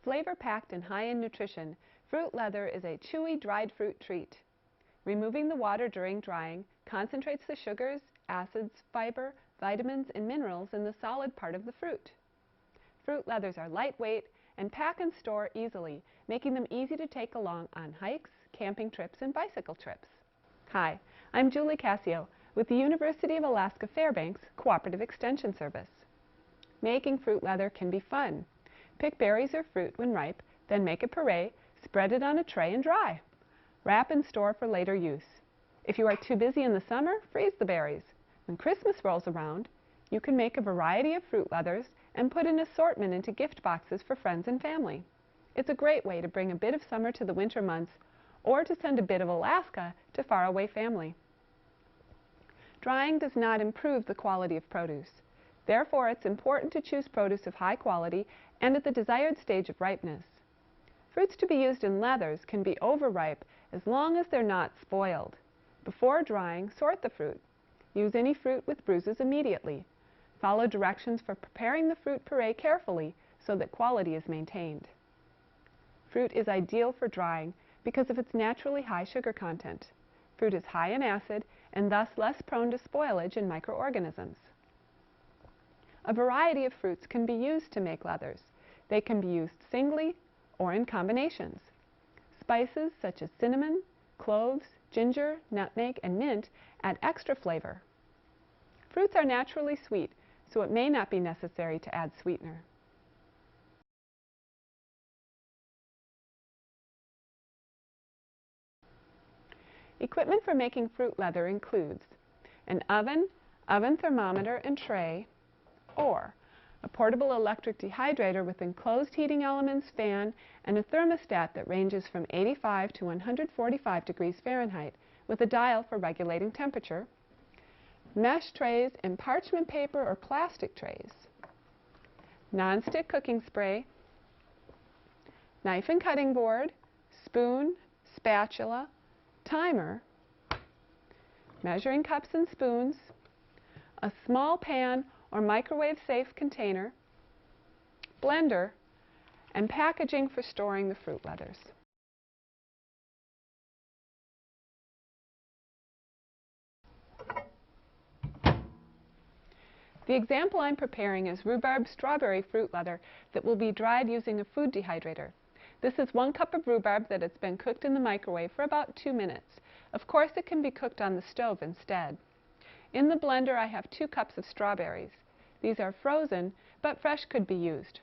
Flavor-packed and high in nutrition, fruit leather is a chewy dried fruit treat. Removing the water during drying concentrates the sugars, acids, fiber, vitamins, and minerals in the solid part of the fruit. Fruit leathers are lightweight and pack and store easily, making them easy to take along on hikes, camping trips, and bicycle trips. Hi, I'm Julie Cascio with the University of Alaska Fairbanks Cooperative Extension Service. Making fruit leather can be fun. Pick berries or fruit when ripe, then make a puree, spread it on a tray, and dry. Wrap and store for later use. If you are too busy in the summer, freeze the berries. When Christmas rolls around, you can make a variety of fruit leathers and put an assortment into gift boxes for friends and family. It's a great way to bring a bit of summer to the winter months or to send a bit of Alaska to faraway family. Drying does not improve the quality of produce. Therefore, it's important to choose produce of high quality and at the desired stage of ripeness. Fruits to be used in leathers can be overripe as long as they're not spoiled. Before drying, sort the fruit. Use any fruit with bruises immediately. Follow directions for preparing the fruit puree carefully so that quality is maintained. Fruit is ideal for drying because of its naturally high sugar content. Fruit is high in acid and thus less prone to spoilage and microorganisms. A variety of fruits can be used to make leathers. They can be used singly or in combinations. Spices such as cinnamon, cloves, ginger, nutmeg, and mint add extra flavor. Fruits are naturally sweet, so it may not be necessary to add sweetener. Equipment for making fruit leather includes an oven, oven thermometer and tray, or a portable electric dehydrator with enclosed heating elements, fan, and a thermostat that ranges from 85 to 145 degrees Fahrenheit with a dial for regulating temperature, mesh trays and parchment paper or plastic trays, non-stick cooking spray, knife and cutting board, spoon, spatula, timer, measuring cups and spoons, a small pan or microwave-safe container, blender, and packaging for storing the fruit leathers. The example I'm preparing is rhubarb strawberry fruit leather that will be dried using a food dehydrator. This is 1 cup of rhubarb that has been cooked in the microwave for about 2 minutes. Of course, it can be cooked on the stove instead. In the blender, I have 2 cups of strawberries. These are frozen, but fresh could be used.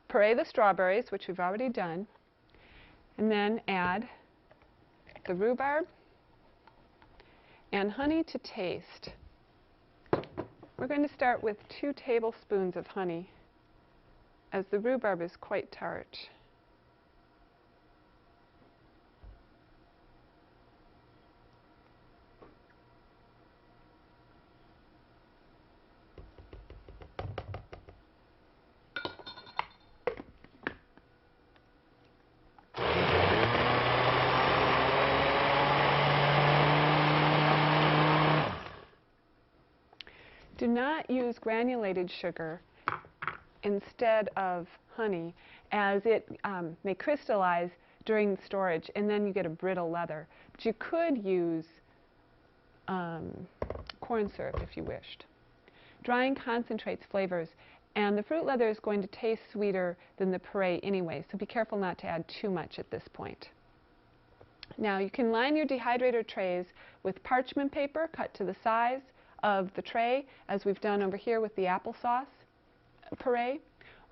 Puree the strawberries, which we've already done, and then add the rhubarb and honey to taste. We're going to start with 2 tablespoons of honey, as the rhubarb is quite tart. Do not use granulated sugar instead of honey, as it may crystallize during storage and then you get a brittle leather. But you could use corn syrup if you wished. Drying concentrates flavors, and the fruit leather is going to taste sweeter than the puree anyway, so be careful not to add too much at this point. Now you can line your dehydrator trays with parchment paper cut to the size of the tray, as we've done over here with the applesauce puree,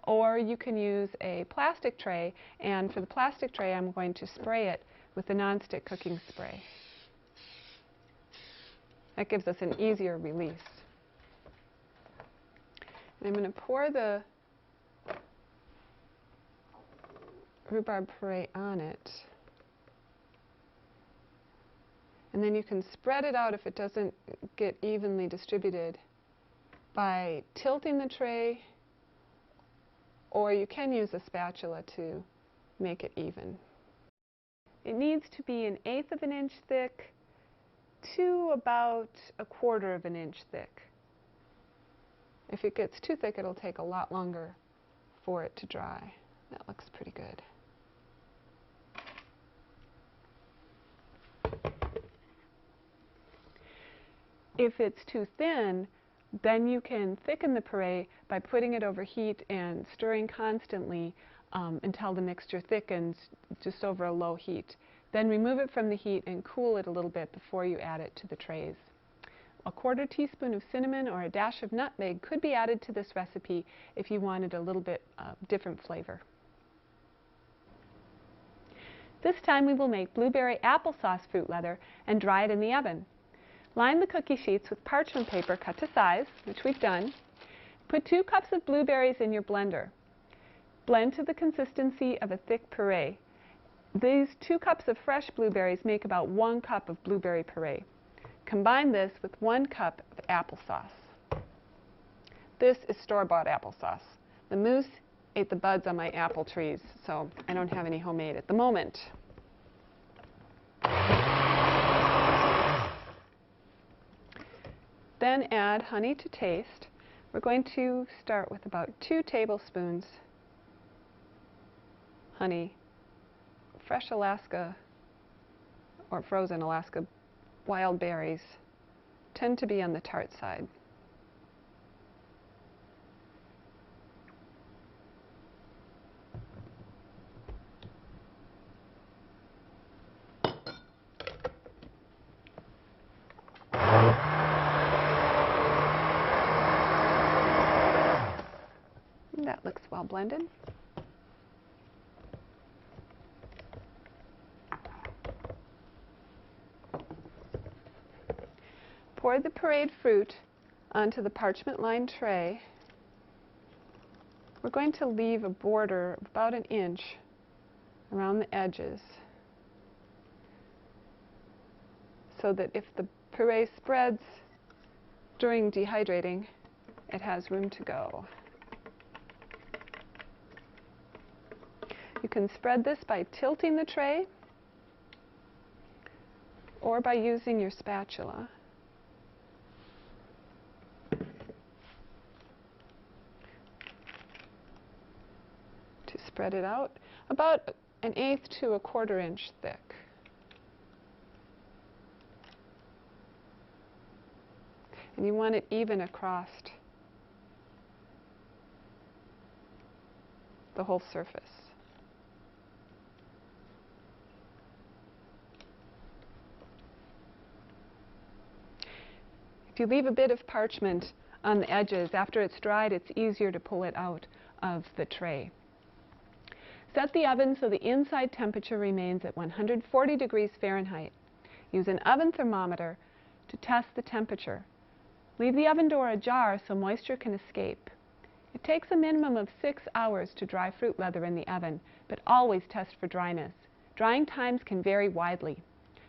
or you can use a plastic tray, and for the plastic tray I'm going to spray it with the nonstick cooking spray. That gives us an easier release. And I'm going to pour the rhubarb puree on it. And then you can spread it out if it doesn't get evenly distributed by tilting the tray, or you can use a spatula to make it even. It needs to be 1/8 of an inch thick to about 1/4 of an inch thick. If it gets too thick, it'll take a lot longer for it to dry. That looks pretty good. If it's too thin, then you can thicken the puree by putting it over heat and stirring constantly until the mixture thickens just over a low heat. Then remove it from the heat and cool it a little bit before you add it to the trays. A 1/4 teaspoon of cinnamon or a dash of nutmeg could be added to this recipe if you wanted a little bit different flavor. This time we will make blueberry applesauce fruit leather and dry it in the oven. Line the cookie sheets with parchment paper cut to size, which we've done. Put 2 cups of blueberries in your blender. Blend to the consistency of a thick puree. These 2 cups of fresh blueberries make about 1 cup of blueberry puree. Combine this with 1 cup of applesauce. This is store-bought applesauce. The moose ate the buds on my apple trees, so I don't have any homemade at the moment. Then add honey to taste. We're going to start with about 2 tablespoons honey. Fresh Alaska or frozen Alaska wild berries tend to be on the tart side. That looks well blended. Pour the pureed fruit onto the parchment-lined tray. We're going to leave a border of about 1 inch around the edges so that if the puree spreads during dehydrating, it has room to go. You can spread this by tilting the tray or by using your spatula. To spread it out about 1/8 to 1/4 inch thick. And you want it even across the whole surface. If you leave a bit of parchment on the edges, after it's dried, it's easier to pull it out of the tray. Set the oven so the inside temperature remains at 140 degrees Fahrenheit. Use an oven thermometer to test the temperature. Leave the oven door ajar so moisture can escape. It takes a minimum of 6 hours to dry fruit leather in the oven, but always test for dryness. Drying times can vary widely.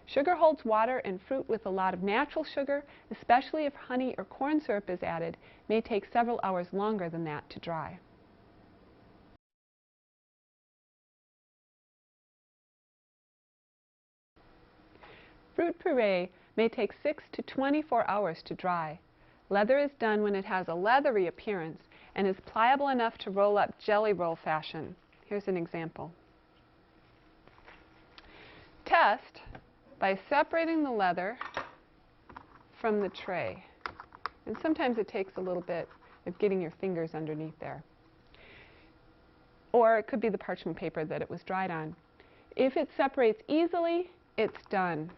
Sugar holds water, and fruit with a lot of natural sugar, especially if honey or corn syrup is added, may take several hours longer than that to dry. Fruit puree may take 6 to 24 hours to dry. Leather is done when it has a leathery appearance and is pliable enough to roll up jelly roll fashion. Here's an example. Test by separating the leather from the tray. And sometimes it takes a little bit of getting your fingers underneath there. Or it could be the parchment paper that it was dried on. If it separates easily, it's done.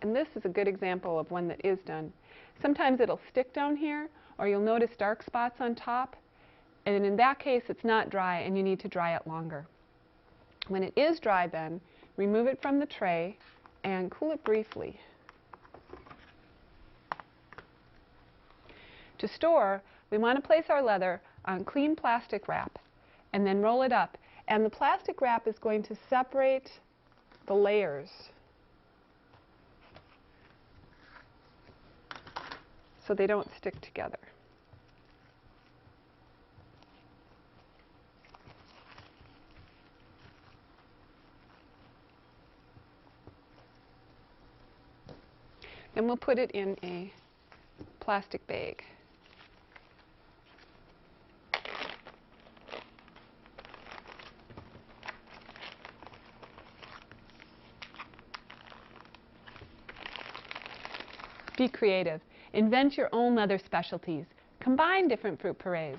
And this is a good example of one that is done. Sometimes it'll stick down here, or you'll notice dark spots on top. And in that case, it's not dry, and you need to dry it longer. When it is dry, then, remove it from the tray and cool it briefly. To store, we want to place our leather on clean plastic wrap and then roll it up. And the plastic wrap is going to separate the layers so they don't stick together. And we'll put it in a plastic bag. Be creative. Invent your own leather specialties. Combine different fruit purees.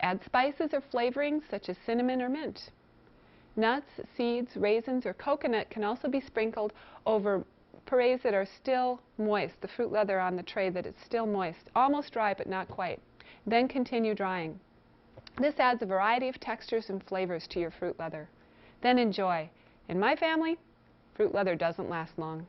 Add spices or flavorings such as cinnamon or mint. Nuts, seeds, raisins, or coconut can also be sprinkled over purees that are still moist, the fruit leather on the tray that is still moist, almost dry but not quite. Then continue drying. This adds a variety of textures and flavors to your fruit leather. Then enjoy. In my family, fruit leather doesn't last long.